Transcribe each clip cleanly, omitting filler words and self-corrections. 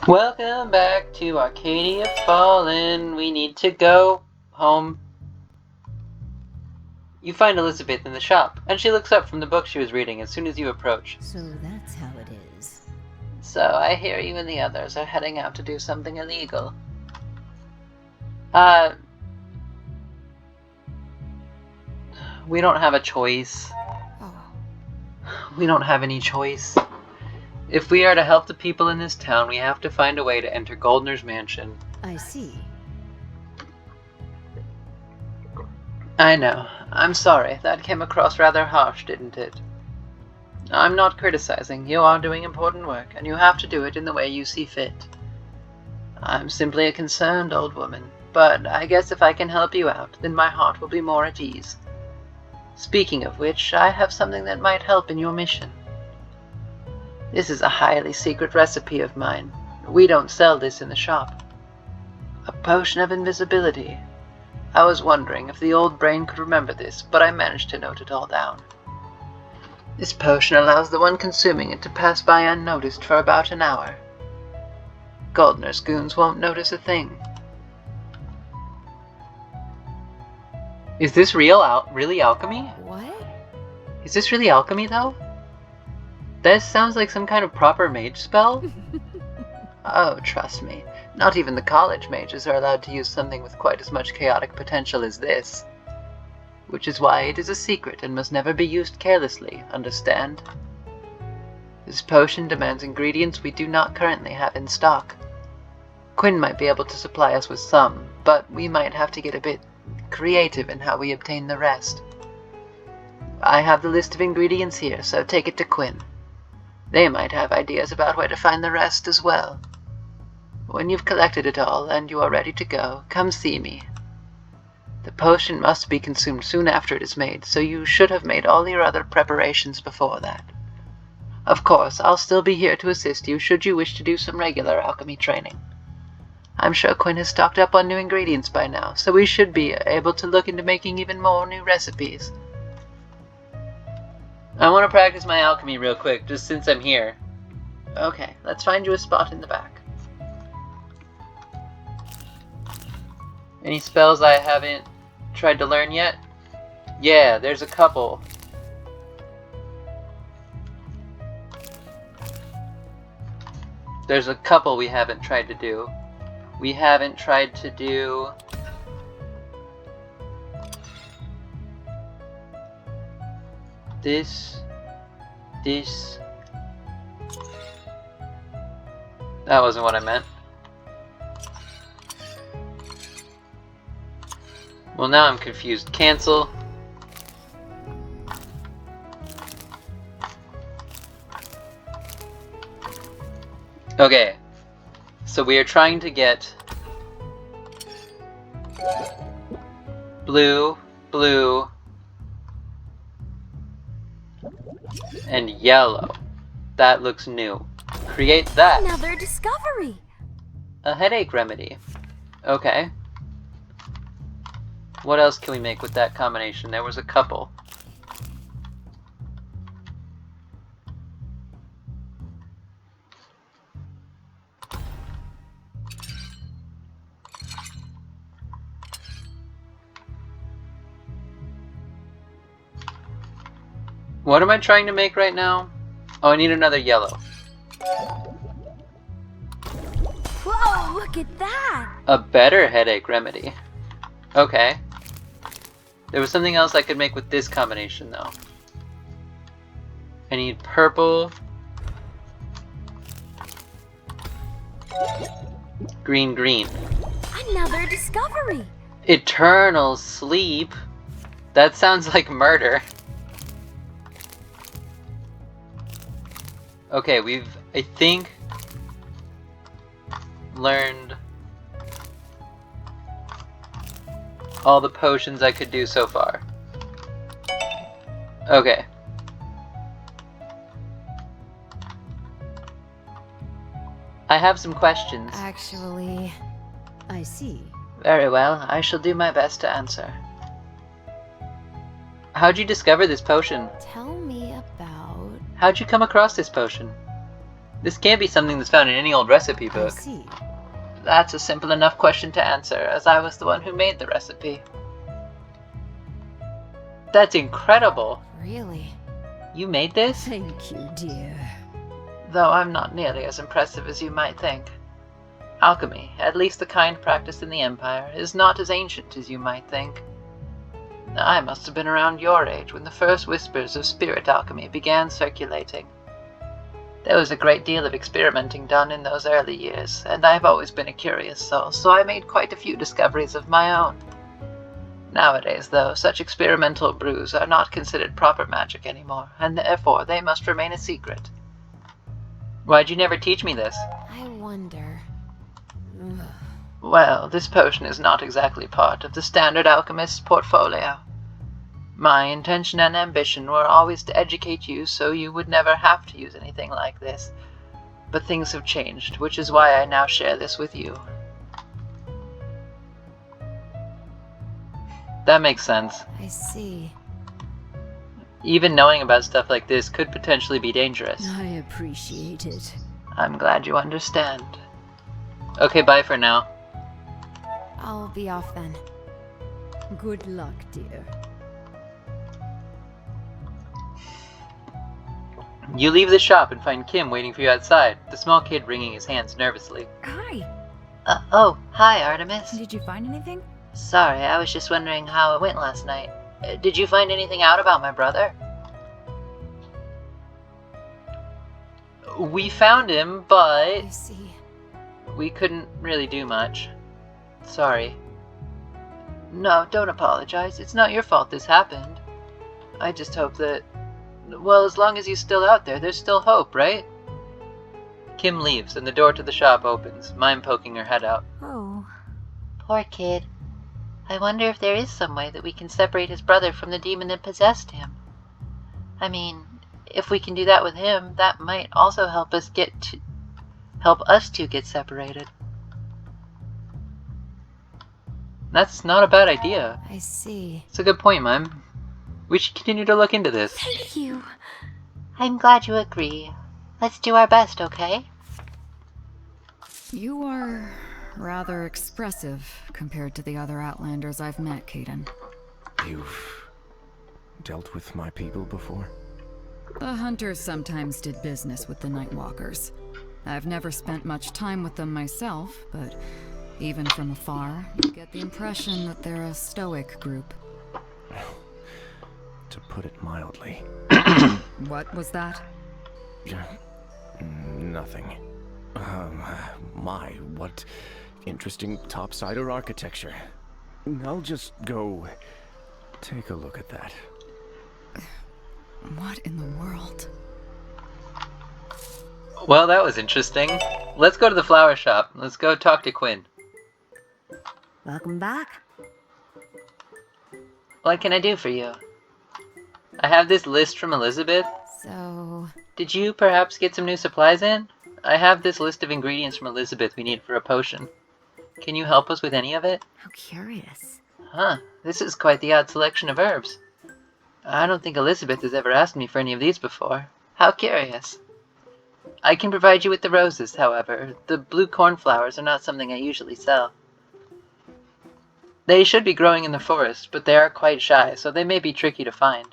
Welcome back to Arcadia Fallen. We need to go home. You find Elizabeth in the shop, and she looks up from the book she was reading as soon as you approach. So that's how it is. So I hear you and the others are heading out to do something illegal. We don't have a choice. We don't have any choice. If we are to help the people in this town, we have to find a way to enter Goldner's mansion. I see. I know. I'm sorry. That came across rather harsh, didn't it? I'm not criticizing. You are doing important work, and you have to do it in the way you see fit. I'm simply a concerned old woman, but I guess if I can help you out, then my heart will be more at ease. Speaking of which, I have something that might help in your mission. This is a highly secret recipe of mine. We don't sell this in the shop. A potion of invisibility. I was wondering if the old brain could remember this, but I managed to note it all down. This potion allows the one consuming it to pass by unnoticed for about an hour. Goldner's goons won't notice a thing. Is this really alchemy? What? Is this really alchemy, though? This sounds like some kind of proper mage spell. Oh, trust me, not even the college mages are allowed to use something with quite as much chaotic potential as this. Which is why it is a secret and must never be used carelessly, understand? This potion demands ingredients we do not currently have in stock. Quinn might be able to supply us with some, but we might have to get a bit creative in how we obtain the rest. I have the list of ingredients here, so take it to Quinn. They might have ideas about where to find the rest as well. When you've collected it all and you are ready to go, come see me. The potion must be consumed soon after it is made, so you should have made all your other preparations before that. Of course, I'll still be here to assist you should you wish to do some regular alchemy training. I'm sure Quinn has stocked up on new ingredients by now, so we should be able to look into making even more new recipes. I want to practice my alchemy real quick, just since I'm here. Okay, let's find you a spot in the back. Any spells I haven't tried to learn yet? Yeah, there's a couple. There's a couple we haven't tried to do. We haven't tried to do... This. That wasn't what I meant. Well, now I'm confused. Cancel. Okay. So we are trying to get blue, and yellow. That looks new. Create that. Another discovery! A headache remedy. Okay. What else can we make with that combination? There was a couple. What am I trying to make right now? Oh, I need another yellow. Whoa, look at that! A better headache remedy. Okay. There was something else I could make with this combination, though. I need purple. Green. Another discovery! Eternal sleep? That sounds like murder. Okay, we've, I think, learned all the potions I could do so far. Okay. I have some questions. Actually, I see. Very well, I shall do my best to answer. How'd you discover this potion? Tell me about... How'd you come across this potion? This can't be something that's found in any old recipe I book. see. That's a simple enough question to answer, as I was the one who made the recipe. That's incredible! Really? You made this? Thank you, dear. Though I'm not nearly as impressive as you might think. Alchemy, at least the kind practiced in the Empire, is not as ancient as you might think. I must have been around your age when the first whispers of spirit alchemy began circulating. There was a great deal of experimenting done in those early years, and I've always been a curious soul, so I made quite a few discoveries of my own. Nowadays, though, such experimental brews are not considered proper magic anymore, and therefore they must remain a secret. Why'd you never teach me this? I wonder. Ugh. Well, this potion is not exactly part of the standard alchemist's portfolio. My intention and ambition were always to educate you so you would never have to use anything like this. But things have changed, which is why I now share this with you. That makes sense. I see. Even knowing about stuff like this could potentially be dangerous. I appreciate it. I'm glad you understand. Okay, bye for now. I'll be off then. Good luck, dear. You leave the shop and find Kim waiting for you outside, the small kid wringing his hands nervously. Hi. Oh, hi, Artemis. Did you find anything? Sorry, I was just wondering how it went last night. Did you find anything out about my brother? We found him, but I see. we couldn't really do much. Sorry. No, don't apologize. It's not your fault this happened. I just hope that... Well, as long as he's still out there, there's still hope, right? Kim leaves, and the door to the shop opens, Mime poking her head out. Oh. Poor kid. I wonder if there is some way that we can separate his brother from the demon that possessed him. I mean, if we can do that with him, that might also help us two get separated. That's not a bad idea. I see. It's a good point, Mime. We should continue to look into this. Thank you. I'm glad you agree. Let's do our best, okay? You are rather expressive compared to the other Outlanders I've met, Caden. You've dealt with my people before? The Hunters sometimes did business with the Nightwalkers. I've never spent much time with them myself, but even from afar, you get the impression that they're a stoic group. To put it mildly. What was that? Nothing. My, what interesting topsider architecture. I'll just go take a look at that. What in the world? Well, that was interesting. Let's go to the flower shop. Let's go talk to Quinn. Welcome back. What can I do for you? I have this list from Elizabeth. So... Did you perhaps get some new supplies in? I have this list of ingredients from Elizabeth we need for a potion. Can you help us with any of it? How curious. Huh, this is quite the odd selection of herbs. I don't think Elizabeth has ever asked me for any of these before. How curious. I can provide you with the roses, however. The blue cornflowers are not something I usually sell. They should be growing in the forest, but they are quite shy, so they may be tricky to find.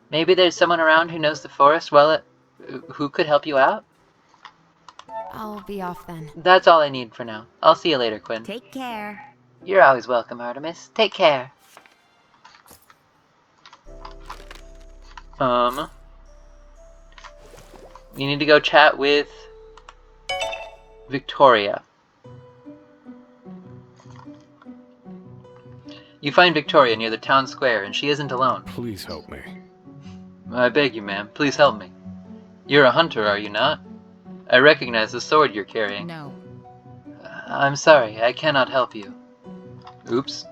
Maybe there's someone around who knows the forest well, who could help you out? I'll be off then. That's all I need for now. I'll see you later, Quinn. Take care. You're always welcome, Artemis. Take care. You need to go chat with Victoria. You find Victoria near the town square, and she isn't alone. Please help me. I beg you, ma'am. Please help me. You're a hunter, are you not? I recognize the sword you're carrying. No. I'm sorry, I cannot help you. Oops.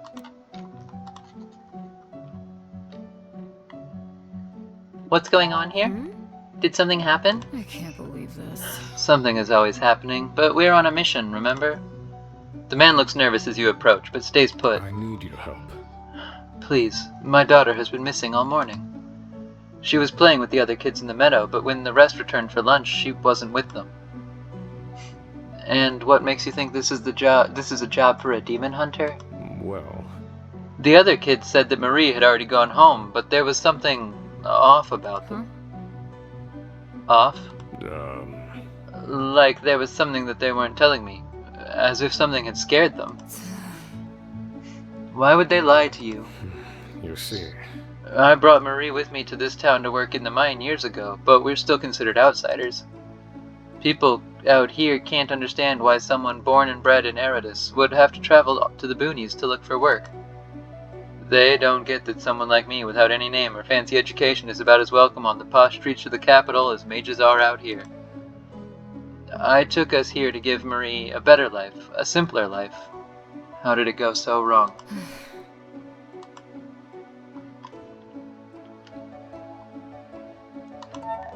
What's going on here? Hmm? Did something happen? I can't believe this. Something is always happening, but we're on a mission, remember? The man looks nervous as you approach, but stays put. I need your help. Please, my daughter has been missing all morning. She was playing with the other kids in the meadow, but when the rest returned for lunch, she wasn't with them. And what makes you think this is a job for a demon hunter? Well, The other kids said that Marie had already gone home, but there was something off about them. Off? Like there was something that they weren't telling me, as if something had scared them. Why would they lie to you? you see. I brought Marie with me to this town to work in the mine years ago, but we're still considered outsiders. People out here can't understand why someone born and bred in Eridus would have to travel to the boonies to look for work. They don't get that someone like me without any name or fancy education is about as welcome on the posh streets of the capital as mages are out here. I took us here to give Marie a better life, a simpler life. How did it go so wrong?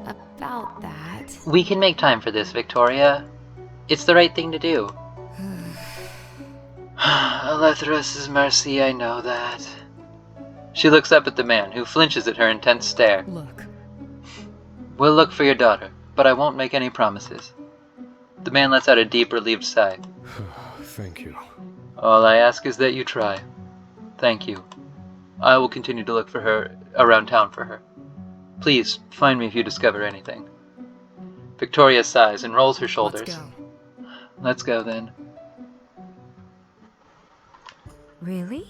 About that. We can make time for this, Victoria. It's the right thing to do. Alethris' mercy, I know that. She looks up at the man, who flinches at her intense stare. Look. We'll look for your daughter, but I won't make any promises. The man lets out a deep, relieved sigh. Thank you. All I ask is that you try. Thank you. I will continue to look for her around town for her. Please, find me if you discover anything. Victoria sighs and rolls her shoulders. Let's go. Let's go, then. Really?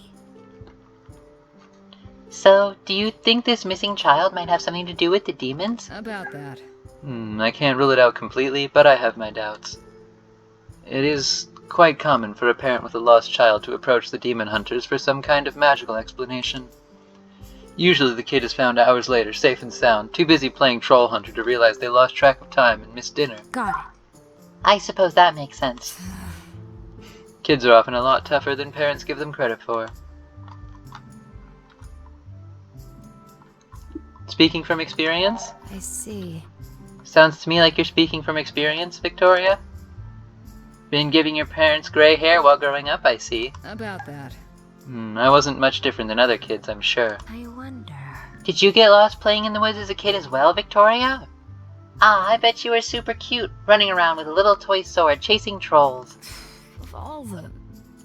So, do you think this missing child might have something to do with the demons? About that. I can't rule it out completely, but I have my doubts. It is quite common for a parent with a lost child to approach the demon hunters for some kind of magical explanation. Usually the kid is found hours later, safe and sound, too busy playing troll hunter to realize they lost track of time and missed dinner. Got it. I suppose that makes sense. Kids are often a lot tougher than parents give them credit for. Speaking from experience? I see. Sounds to me like you're speaking from experience, Victoria. Been giving your parents gray hair while growing up, I see. About that. I wasn't much different than other kids, I'm sure. I wonder. Did you get lost playing in the woods as a kid as well, Victoria? I bet you were super cute, running around with a little toy sword, chasing trolls. Of all the...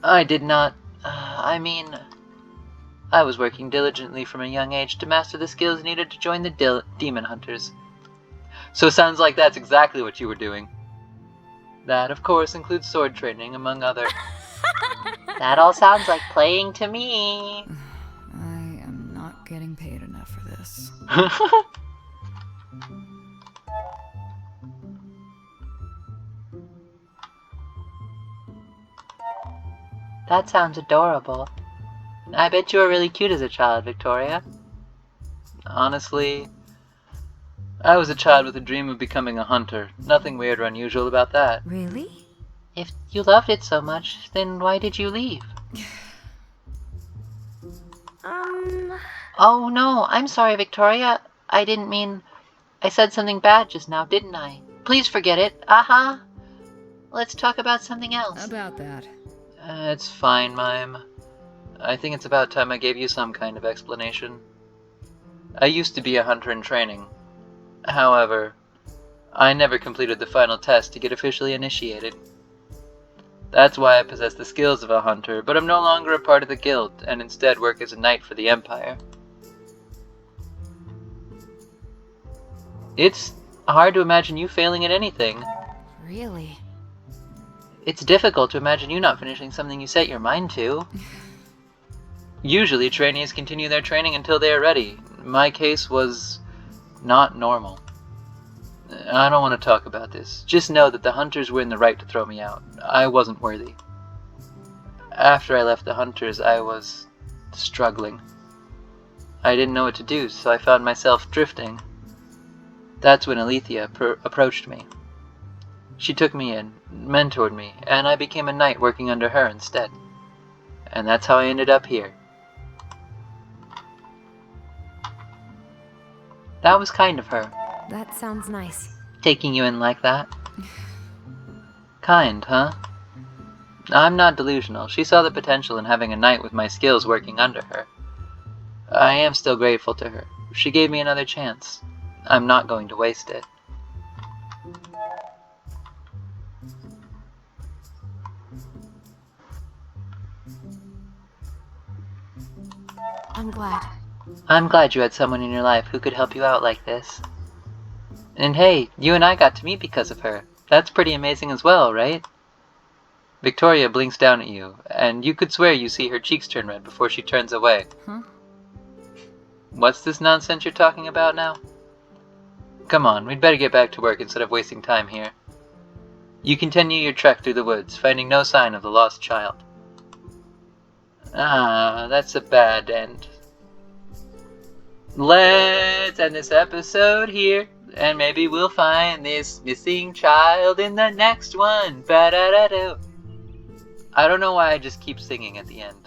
I did not... I was working diligently from a young age to master the skills needed to join the demon hunters. So sounds like that's exactly what you were doing. That, of course, includes sword training, among other... That all sounds like playing to me. I am not getting paid enough for this. That sounds adorable. I bet you were really cute as a child, Victoria. Honestly, I was a child with a dream of becoming a hunter. Nothing weird or unusual about that. Really? If you loved it so much, then why did you leave? Oh no, I'm sorry, Victoria. I didn't mean... I said something bad just now, didn't I? Please forget it. Let's talk about something else. About that. It's fine, Mime. I think it's about time I gave you some kind of explanation. I used to be a hunter in training. However, I never completed the final test to get officially initiated. That's why I possess the skills of a hunter, but I'm no longer a part of the guild, and instead work as a knight for the Empire. It's hard to imagine you failing at anything. Really? It's difficult to imagine you not finishing something you set your mind to. Usually, trainees continue their training until they are ready. My case was not normal. I don't want to talk about this. Just know that the hunters were in the right to throw me out. I wasn't worthy. After I left the hunters, I was struggling. I didn't know what to do, so I found myself drifting. That's when Alethea approached me. She took me in, mentored me, and I became a knight working under her instead. And that's how I ended up here. That was kind of her. That sounds nice. Taking you in like that. Kind, huh? I'm not delusional. She saw the potential in having a knight with my skills working under her. I am still grateful to her. She gave me another chance. I'm not going to waste it. I'm glad. I'm glad you had someone in your life who could help you out like this. And hey, you and I got to meet because of her. That's pretty amazing as well, right? Victoria blinks down at you, and you could swear you see her cheeks turn red before she turns away. Huh? What's this nonsense you're talking about now? Come on, we'd better get back to work instead of wasting time here. You continue your trek through the woods, finding no sign of the lost child. Ah, that's a bad end. Let's end this episode here, and maybe we'll find this missing child in the next one. Ba-da-da-do. I don't know why I just keep singing at the end.